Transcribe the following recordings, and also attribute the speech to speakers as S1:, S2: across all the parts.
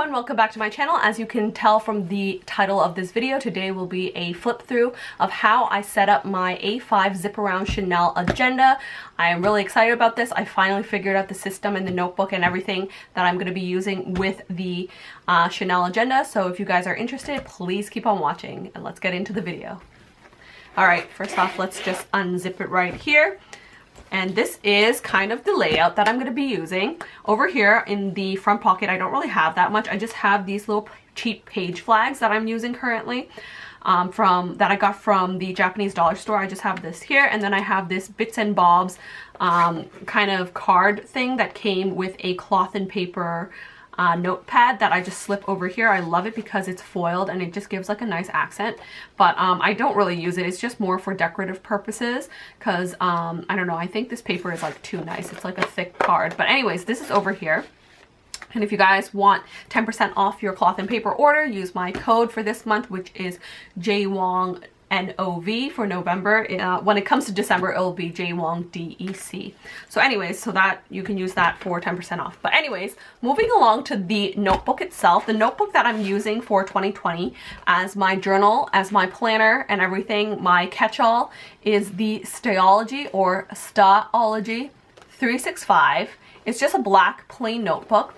S1: everyone, welcome back to my channel. As you can tell from the title of this video, today will be a flip through of how I set up my A5 zip around Chanel agenda. I am really excited about this. I finally figured out the system and the notebook and everything that I'm going to be using with the Chanel agenda. So if you guys are interested, please keep on watching and let's get into the video. Alright, first off, let's just unzip it right here. And this is kind of the layout that I'm going to be using. Over here in the front pocket, I don't really have that much. I just have these little cheap page flags that I'm using currently that I got from the Japanese dollar store. I just have this here, and then I have this bits and bobs kind of card thing that came with a cloth and paper notepad that I just slip over here. I love it because it's foiled and it just gives like a nice accent, but I don't really use it. It's just more for decorative purposes because I don't know, I think this paper is like too nice. It's like a thick card, but anyways, this is over here. And if you guys want 10% off your cloth and paper order, use my code for this month, which is JWONG NOV for November. When it comes to December, it'll be JWONG DEC. So anyways, so that you can use that for 10% off. But anyways, moving along to the notebook itself, the notebook that I'm using for 2020 as my journal, as my planner and everything, my catch-all is the Stalogy or Stalogy 365. It's just a black plain notebook.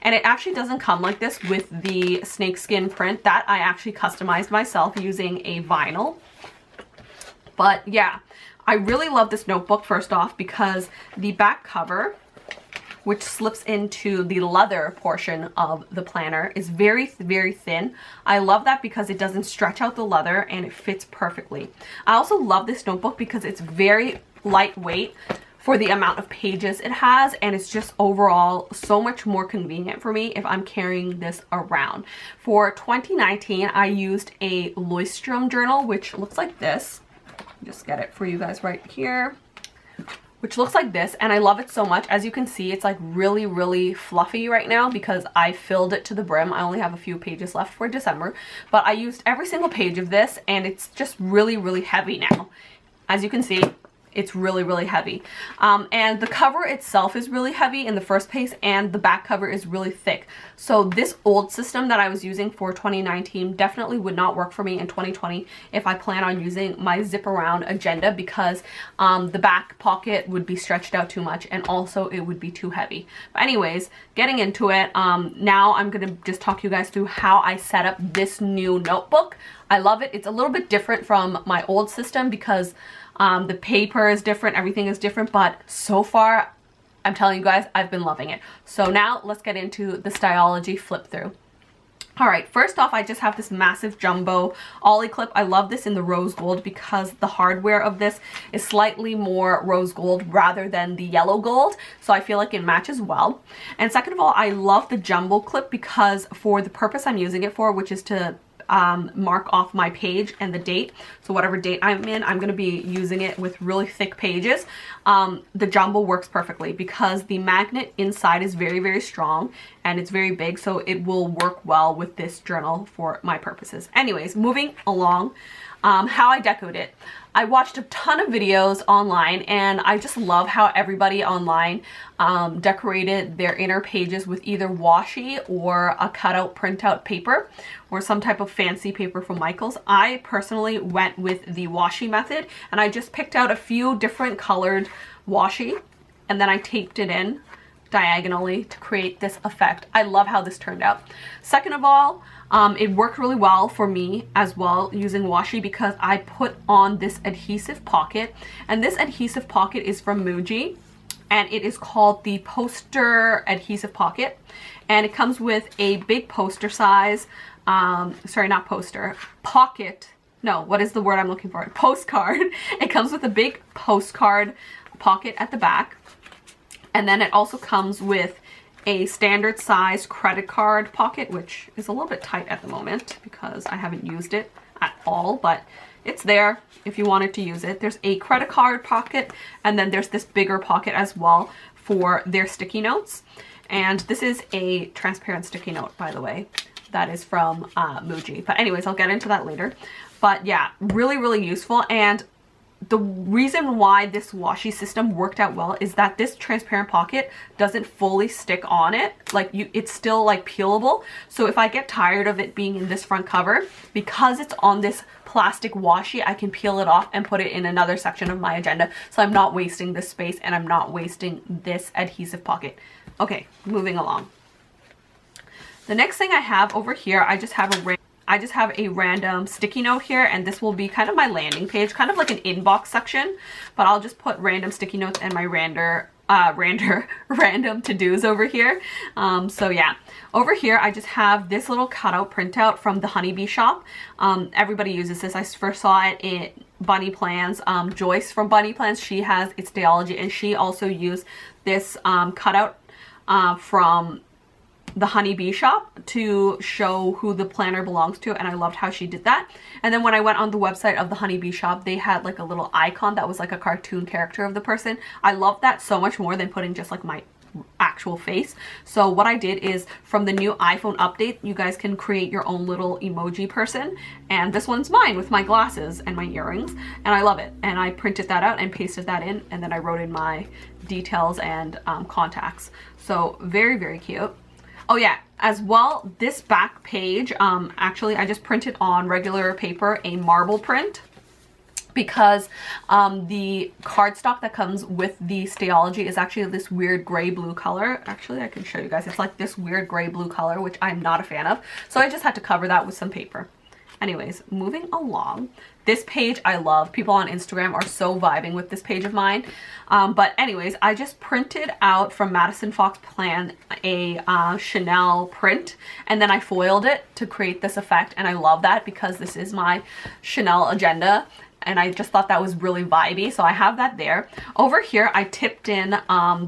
S1: And it actually doesn't come like this with the snakeskin print that I actually customized myself using a vinyl. But yeah, I really love this notebook first off because the back cover, which slips into the leather portion of the planner, is very, very thin. I love that because it doesn't stretch out the leather and it fits perfectly. I also love this notebook because it's very lightweight for the amount of pages it has, and it's just overall so much more convenient for me if I'm carrying this around. For 2019, I used a Leuchtturm journal, which looks like this. Just get it for you guys right here. Which looks like this, and I love it so much. As you can see, it's like really, really fluffy right now because I filled it to the brim. I only have a few pages left for December, but I used every single page of this, and it's just really, really heavy now. As you can see, it's really, really heavy. And the cover itself is really heavy in the first place, and the back cover is really thick. So this old system that I was using for 2019 definitely would not work for me in 2020 if I plan on using my zip around agenda, because the back pocket would be stretched out too much and also it would be too heavy. But anyways, getting into it, now I'm gonna just talk you guys through how I set up this new notebook. I love it. It's a little bit different from my old system because the paper is different, everything is different, but so far, I'm telling you guys, I've been loving it. So now let's get into the Stalogy flip through. Alright, first off, I just have this massive jumbo ollie clip. I love this in the rose gold because the hardware of this is slightly more rose gold rather than the yellow gold, so I feel like it matches well. And second of all, I love the jumbo clip because for the purpose I'm using it for, which is to mark off my page and the date. So whatever date I'm in, I'm going to be using it with really thick pages. The jumbo works perfectly because the magnet inside is very, very strong and it's very big, so it will work well with this journal for my purposes. Anyways, moving along, how I decorated it. I watched a ton of videos online and I just love how everybody online decorated their inner pages with either washi or a cutout printout paper or some type of fancy paper from Michaels. I personally went with the washi method and I just picked out a few different colored washi and then I taped it in diagonally to create this effect. I love how this turned out. Second of all, it worked really well for me as well using washi because I put on this adhesive pocket, and this adhesive pocket is from Muji and it is called the poster adhesive pocket, and it comes with a big poster size, sorry, not poster, pocket, no, what is the word I'm looking for? Postcard. It comes with a big postcard pocket at the back. And then it also comes with a standard size credit card pocket, which is a little bit tight at the moment because I haven't used it at all, but it's there if you wanted to use it. There's a credit card pocket, and then there's this bigger pocket as well for their sticky notes. And this is a transparent sticky note, by the way. That is from Muji. But anyways, I'll get into that later. But yeah, really, really useful. And the reason why this washi system worked out well is that this transparent pocket doesn't fully stick on it. Like it's still like peelable. So if I get tired of it being in this front cover, because it's on this plastic washi, I can peel it off and put it in another section of my agenda. So I'm not wasting this space and I'm not wasting this adhesive pocket. Okay, moving along. The next thing I have over here, I just have a random sticky note here, and this will be kind of my landing page, kind of like an inbox section, but I'll just put random sticky notes and my random to-dos over here. So yeah, over here I just have this little cutout printout from the Honeybee shop. Everybody uses this. I first saw it in Bunny Plans. Joyce from Bunny Plans, she has its Stalogy, and she also used this cutout from the Honeybee shop to show who the planner belongs to, and I loved how she did that. And then when I went on the website of the Honeybee shop, they had like a little icon that was like a cartoon character of the person. I love that so much more than putting just like my actual face. So what I did is, from the new iPhone update, you guys can create your own little emoji person, and this one's mine with my glasses and my earrings, and I love it. And I printed that out and pasted that in, and then I wrote in my details and contacts. So very, very cute. Oh yeah, as well, this back page, actually I just printed on regular paper a marble print, because the cardstock that comes with the Stalogy is actually this weird gray blue color. Actually, I can show you guys. It's like this weird gray blue color, which I'm not a fan of. So I just had to cover that with some paper. Anyways, moving along. This page I love. People on Instagram are so vibing with this page of mine. But anyways, I just printed out from Madison Fox Plan a Chanel print, and then I foiled it to create this effect, and I love that because this is my Chanel agenda, and I just thought that was really vibey, so I have that there. Over here, I tipped in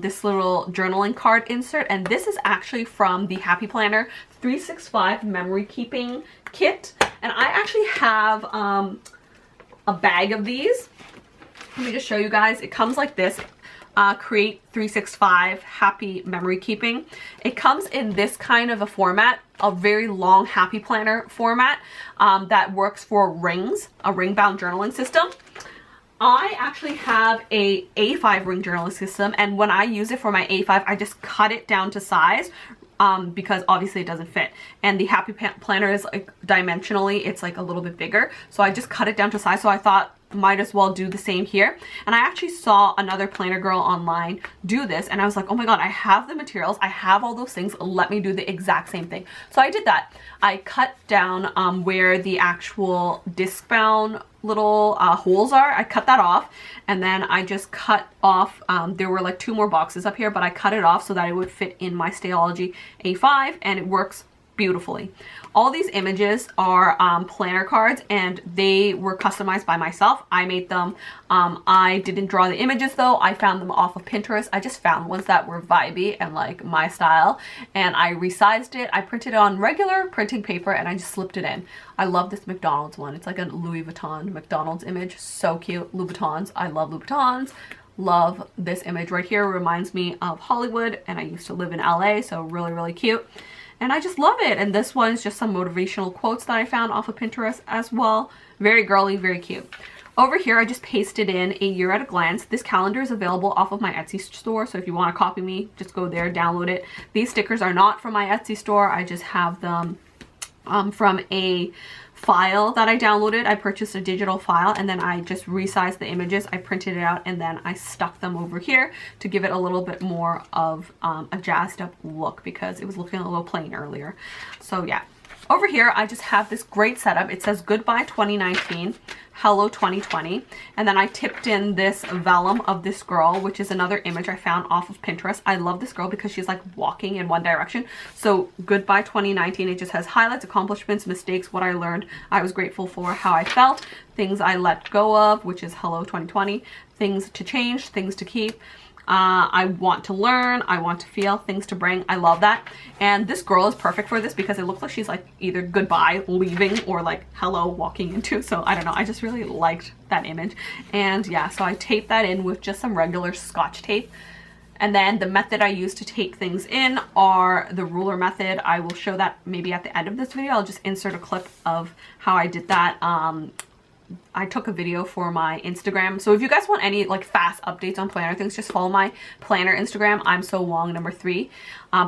S1: this little journaling card insert, and this is actually from the Happy Planner 365 memory keeping kit, and I actually have a bag of these. Let me just show you guys. It comes like this. Create 365 Happy Memory Keeping. It comes in this kind of a format, a very long Happy Planner format that works for rings, a ring-bound journaling system. I actually have a A5 ring journaling system, and when I use it for my A5, I just cut it down to size because obviously it doesn't fit. And the Happy Planner is like dimensionally, it's like a little bit bigger. So I just cut it down to size. So I thought might as well do the same here. And I actually saw another planner girl online do this, and I was like, oh my god, I have the materials, I have all those things, let me do the exact same thing. So I did that. I cut down where the actual disc bound little holes are. I cut that off, and then I just cut off, there were like 2 more boxes up here, but I cut it off so that it would fit in my Stalogy A5, and it works beautifully. All these images are planner cards, and they were customized by myself. I made them. I didn't draw the images though. I found them off of Pinterest. I just found ones that were vibey and like my style, and I resized it. I printed it on regular printing paper, and I just slipped it in. I love this McDonald's one. It's like a Louis Vuitton McDonald's image. So cute. Louboutins. I love Louboutins. Love this image right here. It reminds me of Hollywood, and I used to live in LA, so really, really cute. And I just love it. And this one's just some motivational quotes that I found off of Pinterest as well. Very girly, very cute. Over here, I just pasted in a year at a glance. This calendar is available off of my Etsy store, so if you want to copy me, just go there, download it. These stickers are not from my Etsy store. I just have them from a file that I downloaded. I purchased a digital file, and then I just resized the images. I printed it out, and then I stuck them over here to give it a little bit more of a jazzed up look, because it was looking a little plain earlier. So yeah. Over here, I just have this great setup. It says goodbye 2019, hello 2020. And then I tipped in this vellum of this girl, which is another image I found off of Pinterest. I love this girl because she's like walking in one direction. So goodbye 2019, it just has highlights, accomplishments, mistakes, what I learned, I was grateful for, how I felt, things I let go of, which is hello 2020, things to change, things to keep. I want to learn, I want to feel, things to bring. I love that. And this girl is perfect for this because it looks like she's like either goodbye, leaving, or like hello, walking into. So I don't know, I just really liked that image. And yeah, so I taped that in with just some regular Scotch tape. And then the method I use to tape things in are the ruler method. I will show that maybe at the end of this video. I'll just insert a clip of how I did that I took a video for my Instagram. So if you guys want any like fast updates on planner things, just follow my planner Instagram. I'm so Wong #3.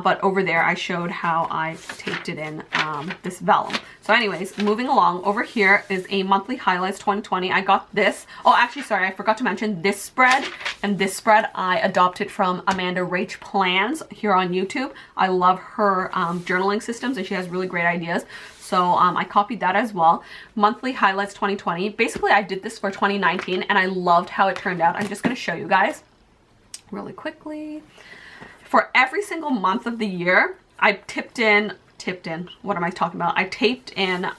S1: But over there I showed how I taped it in this vellum. So anyways, moving along, over here is a monthly highlights 2020. I got this. Oh, actually, sorry, I forgot to mention this spread. And this spread I adopted from Amanda Rach Plans here on YouTube. I love her journaling systems, and she has really great ideas. So I copied that as well. Monthly highlights 2020. Basically, I did this for 2019 and I loved how it turned out. I'm just going to show you guys really quickly. For every single month of the year, I what am I talking about? I taped in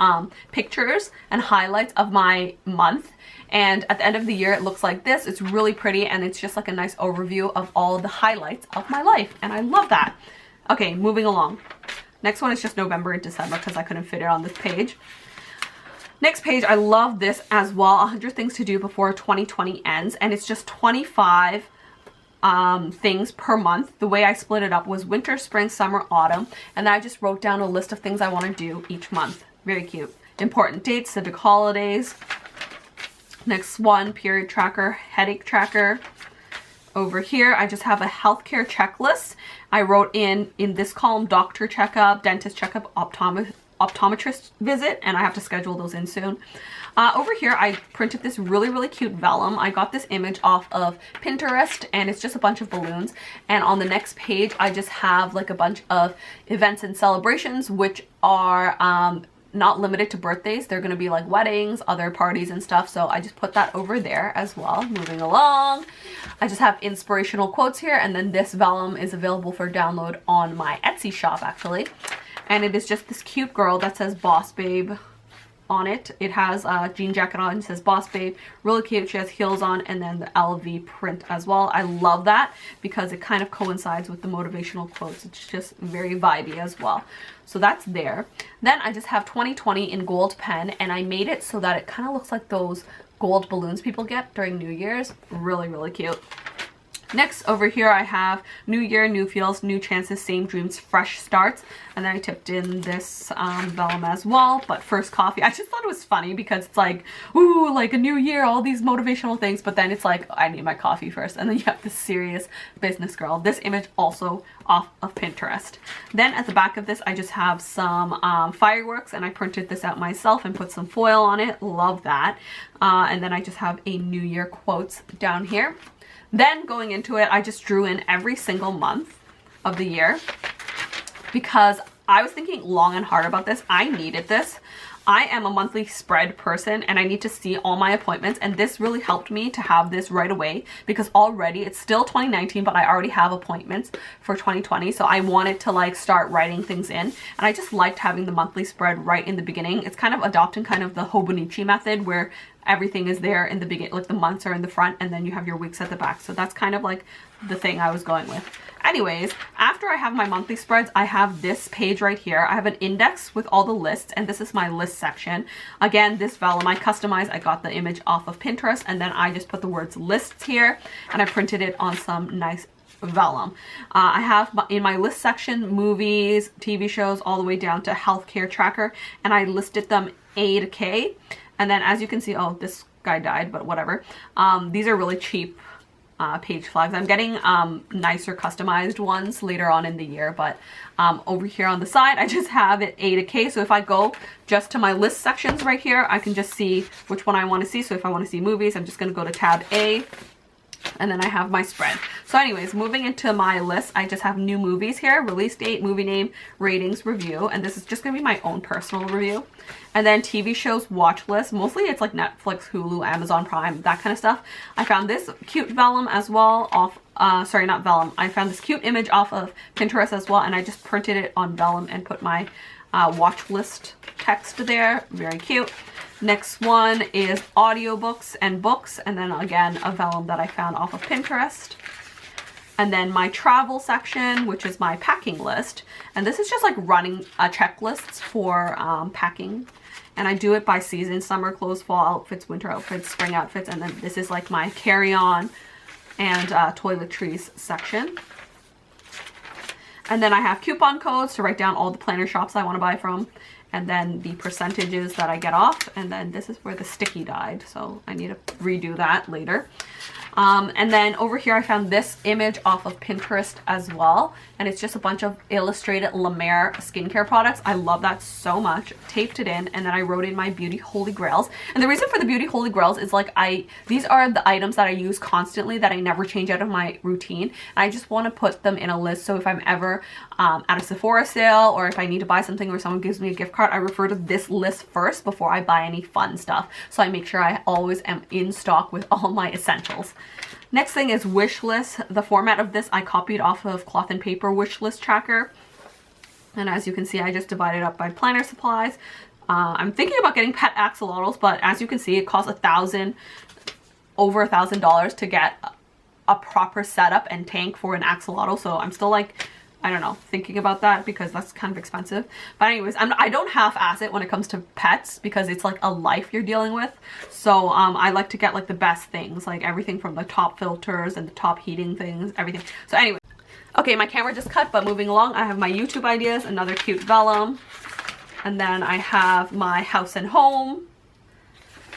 S1: pictures and highlights of my month. And at the end of the year, it looks like this. It's really pretty, and it's just like a nice overview of all the highlights of my life. And I love that. Okay, moving along. Next one is just November and December because I couldn't fit it on this page. Next page, I love this as well. 100 things to do before 2020 ends. And it's just 25 things per month. The way I split it up was winter, spring, summer, autumn. And I just wrote down a list of things I want to do each month. Very cute. Important dates, civic holidays. Next one, period tracker, headache tracker. Over here, I just have a healthcare checklist. I wrote in this column, doctor checkup, dentist checkup, optometrist visit, and I have to schedule those in soon. Over here, I printed this really cute vellum. I got this image off of Pinterest, and it's just a bunch of balloons. And on the next page, I just have like a bunch of events and celebrations, which are not limited to birthdays. They're going to be like weddings, other parties and stuff. So I just put that over there as well. Moving along, I just have inspirational quotes here, and then this vellum is available for download on my Etsy shop actually. And it is just this cute girl that says Boss Babe on it. It has a jean jacket on, it says Boss Babe. Really cute. She has heels on, and then the LV print as well. I love that because it kind of coincides with the motivational quotes. It's just very vibey as well. So that's there. Then I just have 2020 in gold pen, and I made it so that it kind of looks like those gold balloons people get during New Year's. Really cute. Next, over here I have new year, new feels, new chances, same dreams, fresh starts. And then I tipped in this vellum as well. But first, coffee. I just thought it was funny because it's like, ooh, like a new year, all these motivational things. But then it's like, I need my coffee first. And then you have this serious business girl. This image also off of Pinterest. Then at the back of this, I just have some fireworks. And I printed this out myself and put some foil on it. Love that. And then I just have a new year quotes down here. Then going into it, I just drew in every single month of the year because I was thinking long and hard about this. I needed this. I am a monthly spread person and I need to see all my appointments, and this really helped me to have this right away because already it's still 2019, but I already have appointments for 2020. So I wanted to like start writing things in, and I just liked having the monthly spread right in the beginning. It's kind of adopting kind of the Hobonichi method where everything is there in the beginning, like the months are in the front and then you have your weeks at the back. So that's kind of like the thing I was going with. Anyways, after I have my monthly spreads, I have this page right here. I have an index with all the lists, and this is my list section. Again, this vellum I customized. I got the image off of Pinterest, and then I just put the words lists here, and I printed it on some nice vellum. I have in my list section movies, TV shows, all the way down to healthcare tracker, and I listed them A to K. And then as you can see, oh, this guy died, but whatever. These are really cheap page flags. I'm getting nicer customized ones later on in the year, but over here on the side, I just have it A to K. So if I go just to my list sections right here, I can just see which one I want to see. So if I want to see movies, I'm just going to go to tab A. And then I have my spread. So anyways, moving into my list, I just have new movies here, release date, movie name, ratings, review, and this is just gonna be my own personal review. And then TV shows watch list, mostly it's like Netflix, Hulu, Amazon Prime, that kind of stuff. I found this cute vellum as well off, sorry, not vellum. I found this cute image off of Pinterest as well, and I just printed it on vellum and put my watch list text there. Very cute. Next one is audiobooks and books, and then again a vellum that I found off of Pinterest. And then my travel section, which is my packing list, and this is just like running checklists for packing, and I do it by season: summer clothes, fall outfits, winter outfits, spring outfits. And then this is like my carry-on and toiletries section. And then I have coupon codes to write down all the planner shops I want to buy from. and then the percentages that I get off, and then this is where the sticky died, so I need to redo that later. And then over here I found this image off of Pinterest as well, and it's just a bunch of illustrated La Mer skincare products. I love that so much. Taped it in, and then I wrote in my beauty holy grails. And the reason for the beauty holy grails is like these are the items that I use constantly that I never change out of my routine, and I just want to put them in a list, so if I'm ever at a Sephora sale, or if I need to buy something or someone gives me a gift card, I refer to this list first before I buy any fun stuff, so I make sure I always am in stock with all my essentials. Next thing is wish list. The format of this I copied off of Cloth and Paper wish list tracker, and as you can see I just divided up by planner supplies. I'm thinking about getting pet axolotls, but as you can see it costs over $1,000 to get a proper setup and tank for an axolotl, so I'm still like, I don't know, thinking about that because that's kind of expensive. But anyways, I don't half-ass it when it comes to pets because it's like a life you're dealing with. So I like to get like the best things, like everything from the top filters and the top heating things, everything. So anyway, okay, my camera just cut, but moving along, I have my YouTube ideas, another cute vellum, and then I have my house and home.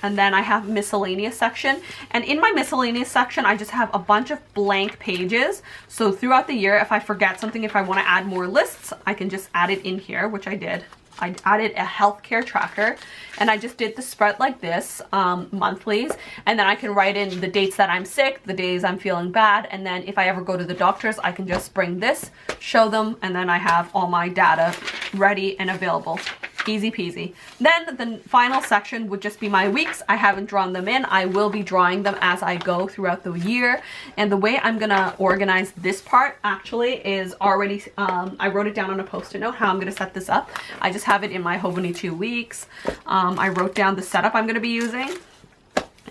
S1: And then I have miscellaneous section, and in my miscellaneous section I just have a bunch of blank pages, so throughout the year if I forget something, if I want to add more lists, I can just add it in here, which I did. I added a healthcare tracker, and I just did the spread like this, monthlies, and then I can write in the dates that I'm sick, the days I'm feeling bad, and then if I ever go to the doctors I can just bring this, show them, and then I have all my data ready and available. Easy peasy. Then the final section would just be my weeks. I haven't drawn them in. I will be drawing them as I go throughout the year. And the way I'm gonna organize this part actually is already, I wrote it down on a post-it note how I'm gonna set this up. I just have it in my Hobony 2 weeks. I wrote down the setup I'm gonna be using,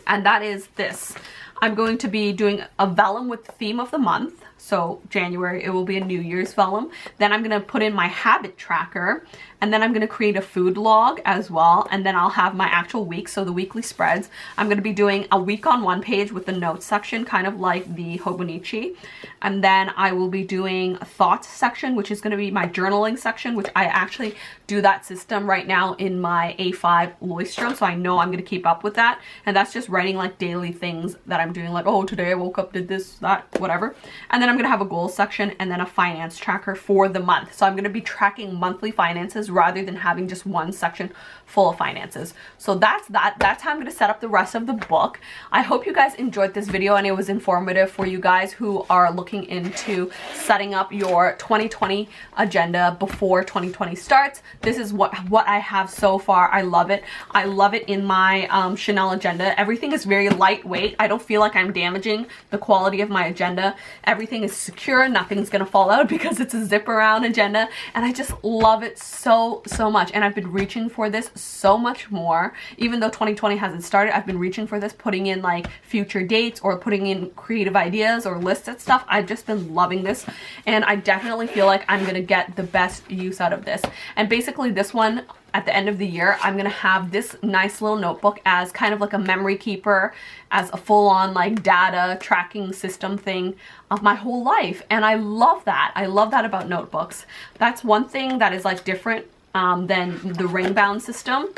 S1: and that is this. I'm going to be doing a vellum with the theme of the month. So January, it will be a New Year's vellum. Then I'm gonna put in my habit tracker, and then I'm gonna create a food log as well, and then I'll have my actual week, so the weekly spreads. I'm gonna be doing a week on one page with the notes section, kind of like the Hobonichi. And then I will be doing a thoughts section, which is gonna be my journaling section, which I actually do that system right now in my A5 Leuchtturm, so I know I'm gonna keep up with that. And that's just writing like daily things that I'm doing, like, oh, today I woke up, did this, that, whatever. And then I'm gonna have a goals section and then a finance tracker for the month. So I'm gonna be tracking monthly finances rather than having just one section full of finances. So that's that. That's how I'm gonna set up the rest of the book. I hope you guys enjoyed this video and it was informative for you guys who are looking into setting up your 2020 agenda before 2020 starts. This is what I have so far. I love it. I love it in my Chanel agenda. Everything is very lightweight. I don't feel like I'm damaging the quality of my agenda. Everything is secure. Nothing's gonna fall out because it's a zip around agenda, and I just love it so much. And I've been reaching for this so much more. Even though 2020 hasn't started, I've been reaching for this, putting in like future dates or putting in creative ideas or lists and stuff. I've just been loving this, and I definitely feel like I'm gonna get the best use out of this. And basically this one, at the end of the year, I'm gonna have this nice little notebook as kind of like a memory keeper, as a full-on like data tracking system thing of my whole life. And I love that. I love that about notebooks. That's one thing that is like different than the ring bound system,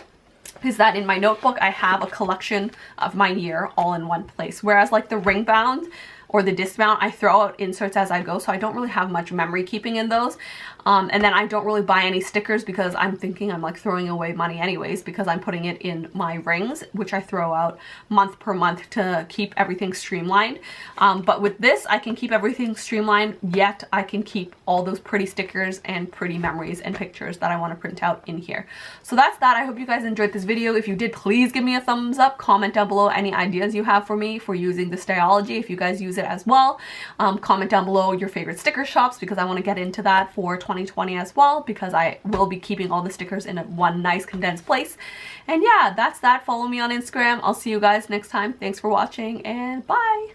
S1: is that in my notebook I have a collection of my year all in one place, whereas like the ring bound or the disc bound, I throw out inserts as I go, so I don't really have much memory keeping in those. And then I don't really buy any stickers because I'm thinking I'm like throwing away money anyways, because I'm putting it in my rings, which I throw out month per month to keep everything streamlined. But with this, I can keep everything streamlined, yet I can keep all those pretty stickers and pretty memories and pictures that I want to print out in here. So that's that. I hope you guys enjoyed this video. If you did, please give me a thumbs up. Comment down below any ideas you have for me for using the Stalogy, if you guys use it as well. Comment down below your favorite sticker shops, because I want to get into that for 2020 as well, because I will be keeping all the stickers in one nice condensed place. And yeah, that's that. Follow me on Instagram. I'll see you guys next time. Thanks for watching, and bye.